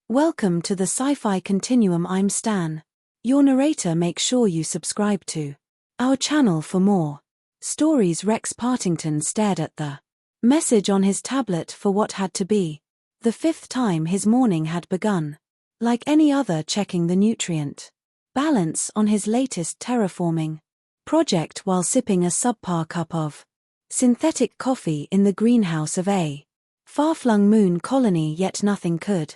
Welcome to the Sci-Fi Continuum. I'm Stan, your narrator. Make sure you subscribe to our channel for more stories. Rex Partington stared at the message on his tablet for what had to be the fifth time his morning had begun. Like any other, checking the nutrient balance on his latest terraforming project while sipping a subpar cup of synthetic coffee in the greenhouse of a far-flung moon colony. Yet nothing could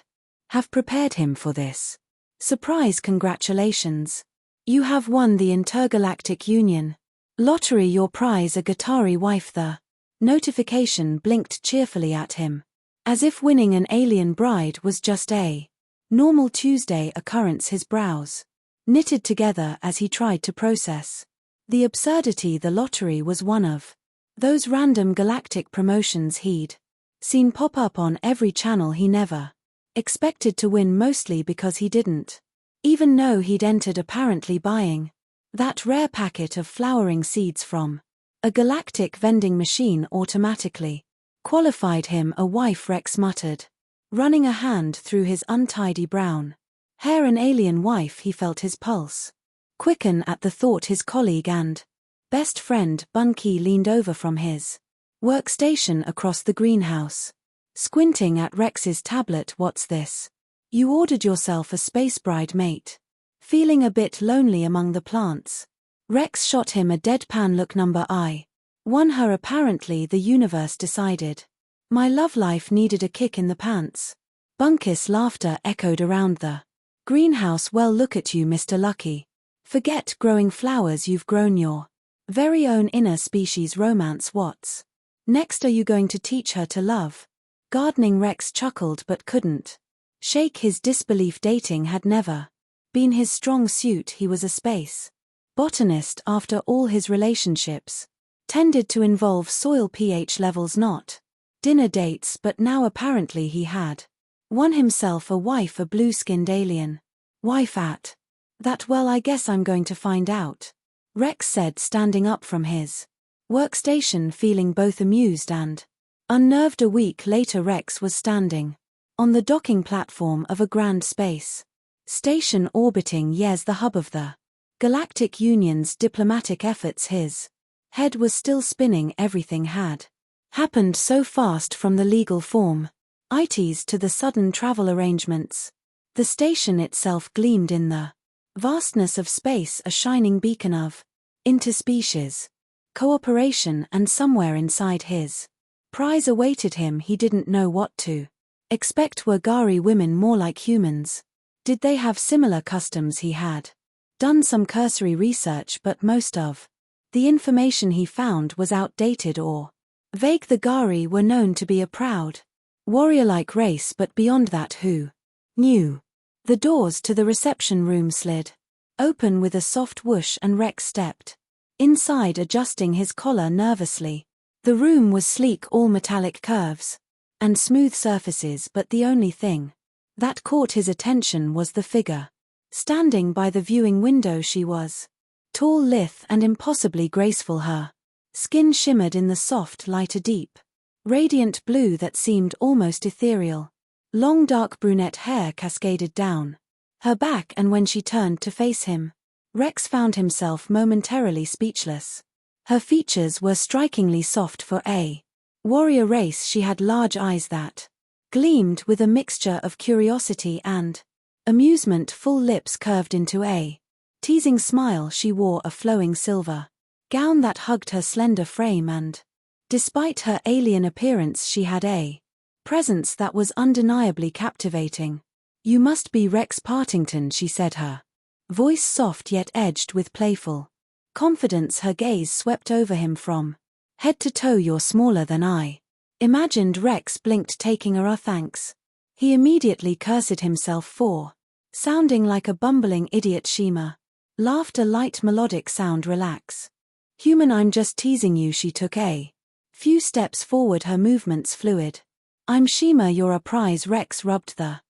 have prepared him for this surprise. Congratulations. You have won the Intergalactic Union lottery. Your prize, a Gatari wife. The notification blinked cheerfully at him, as if winning an alien bride was just a normal Tuesday occurrence. His brows knitted together as he tried to process the absurdity. The lottery was one of those random galactic promotions he'd seen pop up on every channel. He never expected to win, mostly because he didn't even know he'd entered. Apparently buying that rare packet of flowering seeds from a galactic vending machine automatically qualified him a wife. Rex muttered, running a hand through his untidy brown hair. An alien wife. He felt his pulse quicken at the thought. His colleague and best friend Bunky leaned over from his workstation across the greenhouse, squinting at Rex's tablet. What's this? You ordered yourself a space bride, mate? Feeling a bit lonely among the plants? Rex shot him a deadpan look. Number I won her. Apparently the universe decided my love life needed a kick in the pants. Bunkus laughter echoed around the greenhouse. Well, look at you, Mr. Lucky. Forget growing flowers, you've grown your very own inner species romance. What's next? Are you going to teach her to love gardening? Rex chuckled but couldn't shake his disbelief. Dating had never been his strong suit. He was a space botanist. After all, his relationships tended to involve soil pH levels, not dinner dates. But now apparently he had won himself a wife, a blue-skinned alien wife at that. Well, I guess I'm going to find out, Rex said, standing up from his workstation, feeling both amused and unnerved. A week later, Rex was standing on the docking platform of a grand space station orbiting Yes, the hub of the Galactic Union's diplomatic efforts. His head was still spinning. Everything had happened so fast, from the legal form ITs to the sudden travel arrangements. The station itself gleamed in the vastness of space, a shining beacon of interspecies cooperation, and somewhere inside his prize awaited him. He didn't know what to expect. Were Gari women more like humans? Did they have similar customs? He had done some cursory research, but most of the information he found was outdated or vague. The Gari were known to be a proud, warrior-like race, but beyond that, who knew? The doors to the reception room slid open with a soft whoosh, and Rex stepped inside, adjusting his collar nervously. The room was sleek, all metallic curves and smooth surfaces, but the only thing that caught his attention was the figure standing by the viewing window. She was tall, lithe, and impossibly graceful. Her skin shimmered in the soft light, a deep, radiant blue that seemed almost ethereal. Long dark brunette hair cascaded down her back, and when she turned to face him, Rex found himself momentarily speechless. Her features were strikingly soft for a warrior race. She had large eyes that gleamed with a mixture of curiosity and amusement, full lips curved into a teasing smile. She wore a flowing silver gown that hugged her slender frame, and despite her alien appearance, she had a presence that was undeniably captivating. You must be Rex Partington, she said, her voice soft yet edged with playful confidence. Her gaze swept over him from head to toe. You're smaller than I imagined. Rex blinked, taking a thanks. He immediately cursed himself for sounding like a bumbling idiot. Shima laughed, a light melodic sound. Relax, human, I'm just teasing you. She took a few steps forward, her movements fluid. I'm Shima, you're a prize. Rex rubbed the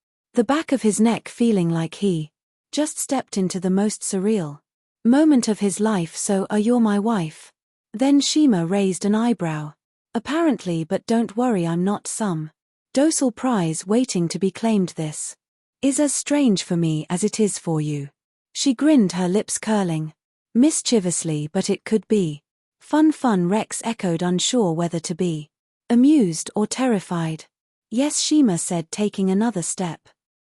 back of his neck, feeling like he just stepped into the most surreal moment of his life. So you're my wife? Then Shima raised an eyebrow. Apparently, but don't worry, I'm not some docile prize waiting to be claimed. This is as strange for me as it is for you. She grinned, her lips curling mischievously, but it could be. Fun, Rex echoed, unsure whether to be amused or terrified. Yes, Shima said, taking another step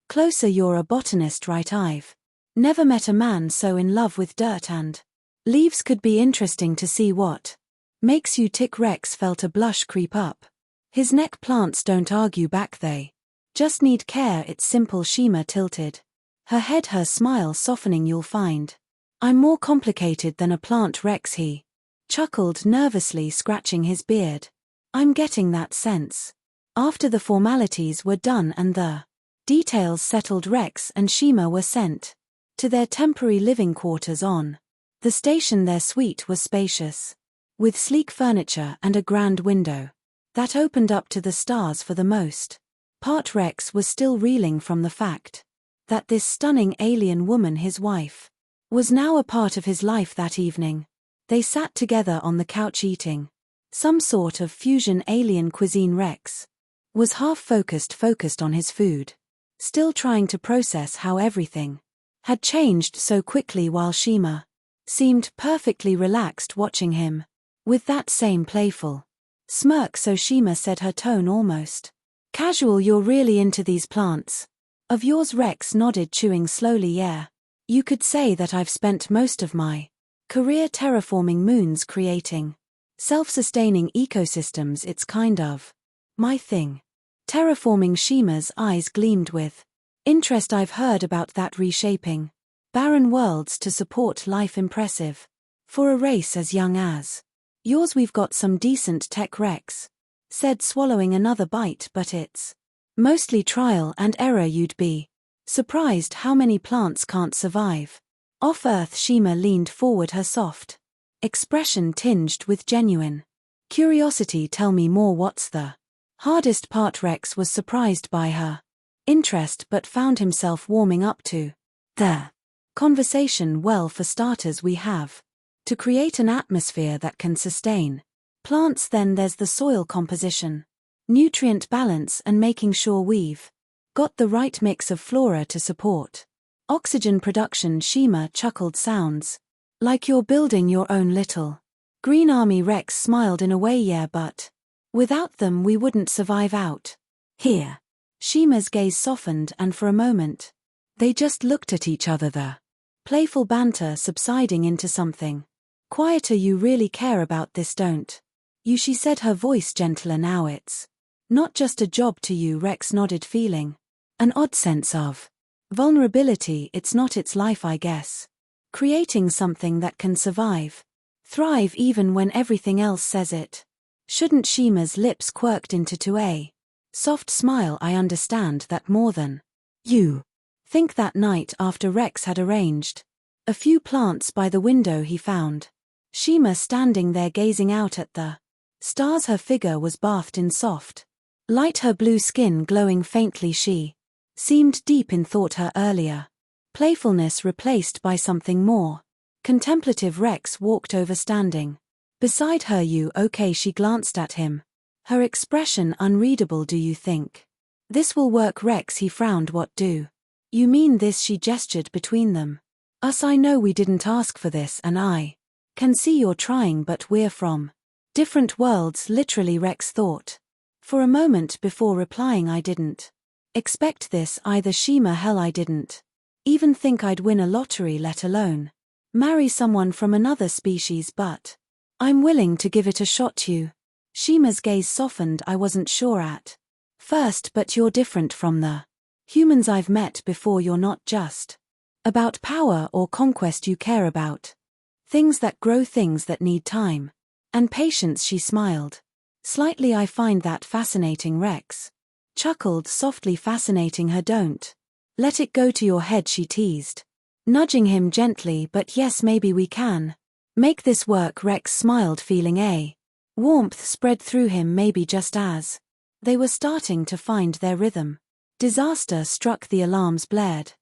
closer. You're a botanist, right? I've never met a man so in love with dirt and leaves. Could be interesting to see what makes you tick. Rex felt a blush creep up his neck. Plants don't argue back, they just need care. It's simple. Shima tilted her head, her smile softening. You'll find I'm more complicated than a plant, Rex. He chuckled nervously, scratching his beard. I'm getting that sense. After the formalities were done and the details settled, Rex and Shima were sent to their temporary living quarters on the station. Their suite was spacious, with sleek furniture and a grand window that opened up to the stars for the most part. Rex was still reeling from the fact that this stunning alien woman, his wife, was now a part of his life. That evening, they sat together on the couch eating some sort of fusion alien cuisine. Rex was half focused on his food, still trying to process how everything had changed so quickly, while Shima seemed perfectly relaxed, watching him with that same playful smirk. So Shima said, her tone almost casual, you're really into these plants of yours? Rex nodded, chewing slowly. Yeah. You could say that I've spent most of my career terraforming moons, creating self-sustaining ecosystems. It's kind of my thing. Terraforming. Shima's eyes gleamed with interest. I've heard about that, reshaping barren worlds to support life. Impressive for a race as young as yours. We've got some decent tech, Rex said, swallowing another bite, but it's mostly trial and error. You'd be surprised how many plants can't survive off Earth. Shima leaned forward, her soft expression tinged with genuine curiosity. Tell me more. What's the hardest part? Rex was surprised by her interest, but found himself warming up to the conversation. Well, for starters, we have to create an atmosphere that can sustain plants. Then there's the soil composition, nutrient balance, and making sure we've got the right mix of flora to support oxygen production. Shima chuckled. Sounds like you're building your own little green army. Rex smiled in a way. Yeah, but without them we wouldn't survive out here. Shima's gaze softened, and for a moment they just looked at each other, the playful banter subsiding into something quieter. You really care about this, don't you? She said, her voice gentler. Now it's not just a job to you. Rex nodded, feeling an odd sense of vulnerability. It's not, it's life, I guess. Creating something that can survive, thrive even when everything else says it shouldn't. Shima's lips quirked into a soft smile. I understand that more than you think. That night, after Rex had arranged a few plants by the window, he found Shima standing there gazing out at the stars. Her figure was bathed in soft light, her blue skin glowing faintly. She seemed deep in thought, her earlier playfulness replaced by something more contemplative. Rex walked over, standing beside her. You okay? She glanced at him, her expression unreadable. Do you think this will work? Rex, he frowned. What do you mean this? She gestured between them. Us. I know we didn't ask for this, and I can see you're trying, but we're from different worlds. Literally, Rex thought for a moment before replying. I didn't expect this either, Shima. Hell, I didn't even think I'd win a lottery, let alone marry someone from another species, but I'm willing to give it a shot. You. Shima's gaze softened. I wasn't sure at first, but you're different from the humans I've met before. You're not just about power or conquest. You care about things that grow, things that need time and patience. She smiled slightly. I find that fascinating. Rex chuckled softly. Fascinating her? Don't let it go to your head, she teased, nudging him gently. But yes, maybe we can make this work. Rex smiled, feeling a warmth spread through him. Maybe just as they were starting to find their rhythm, disaster struck. The alarms blared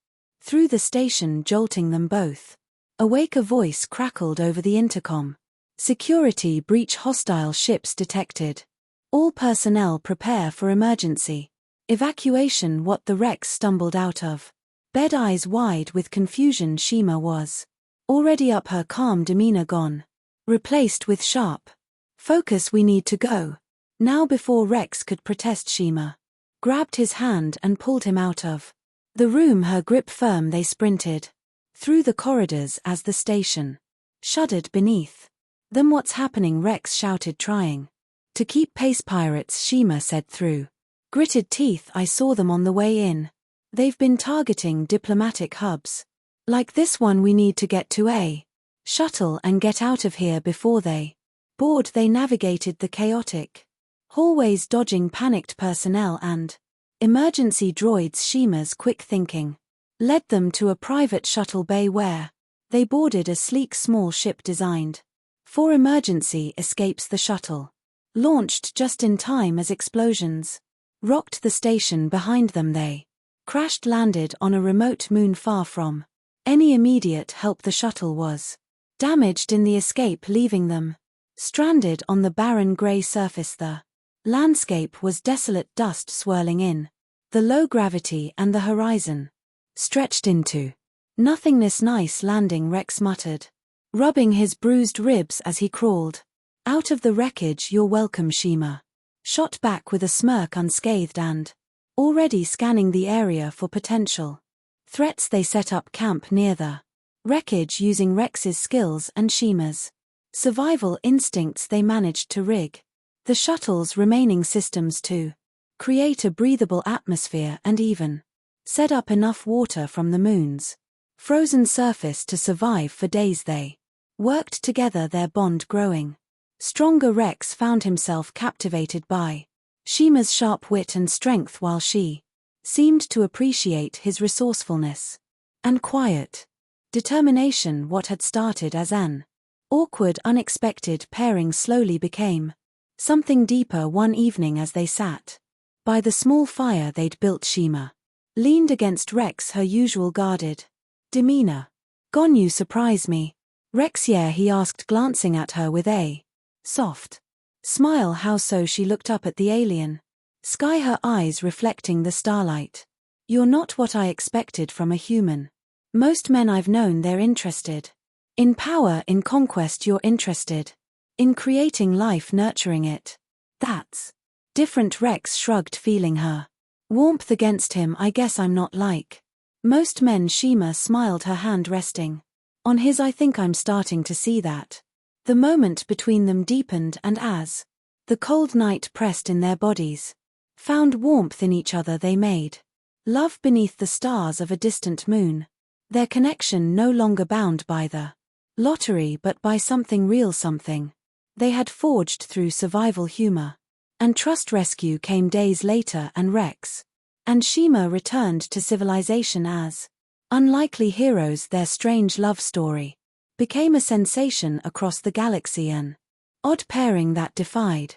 through the station, jolting them both awake. A voice crackled over the intercom. Security breach, hostile ships detected. All personnel prepare for emergency Evacuation what the Rex stumbled out of. Bed eyes wide with confusion Shima was. Already up her calm demeanor gone. Replaced with sharp. Focus we need to go. Now before Rex could protest Shima. Grabbed his hand and pulled him out of the room her grip firm they sprinted. Through the corridors as the station shuddered beneath them. What's happening? Rex shouted trying to keep pace. Pirates Shima said through gritted teeth. I saw them on the way in. They've been targeting diplomatic hubs. Like this one we need to get to a shuttle and get out of here before they board. They navigated the chaotic hallways dodging panicked personnel and emergency droids. Shima's quick thinking led them to a private shuttle bay where they boarded a sleek small ship designed for emergency escapes. The shuttle launched just in time as explosions rocked the station behind them. They crashed landed on a remote moon far from any immediate help. The shuttle was damaged in the escape, leaving them stranded on the barren gray surface. The landscape was desolate, dust swirling in the low gravity, and the horizon stretched into nothingness. Nice landing, Rex muttered, rubbing his bruised ribs as he crawled out of the wreckage. You're welcome, Shima shot back with a smirk, unscathed and already scanning the area for potential threats. They set up camp near the wreckage using Rex's skills and Shima's survival instincts. They managed to rig the shuttle's remaining systems to create a breathable atmosphere and even set up enough water from the moon's frozen surface to survive for days. They worked together, their bond growing stronger. Rex found himself captivated by Shima's sharp wit and strength, while she seemed to appreciate his resourcefulness and quiet determination. What had started as an awkward, unexpected pairing slowly became something deeper. One evening as they sat by the small fire they'd built, Shima leaned against Rex, her usual guarded demeanor gone. You surprise me, Rex. Yeah, he asked, glancing at her with a soft smile. How so? She looked up at the alien sky, her eyes reflecting the starlight. You're not what I expected from a human. Most men I've known, they're interested in power, in conquest. You're interested in creating life, nurturing it. That's different. Rex shrugged, feeling her warmth against him. I guess I'm not like most men. Shima smiled, her hand resting on his. I think I'm starting to see that. The moment between them deepened, and as the cold night pressed in, their bodies found warmth in each other. They made love beneath the stars of a distant moon. Their connection no longer bound by the lottery but by something real, something they had forged through survival, humor, and trust. Rescue came days later, and Rex and Shima returned to civilization as unlikely heroes. Their strange love story became a sensation across the galaxy, an odd pairing that defied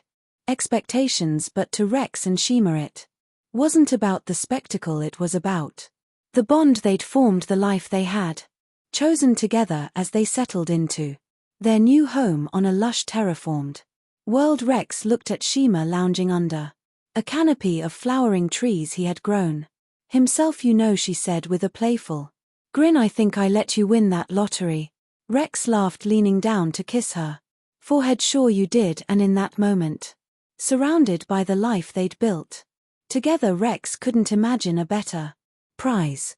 expectations. But to Rex and Shima it wasn't about the spectacle, it was about the bond they'd formed, the life they had chosen together as they settled into their new home on a lush terraformed world. Rex looked at Shima lounging under a canopy of flowering trees he had grown himself. You know, she said with a playful grin, I think I let you win that lottery. Rex laughed, leaning down to kiss her forehead. Sure you did. And in that moment, surrounded by the life they'd built together, Rex couldn't imagine a better prize.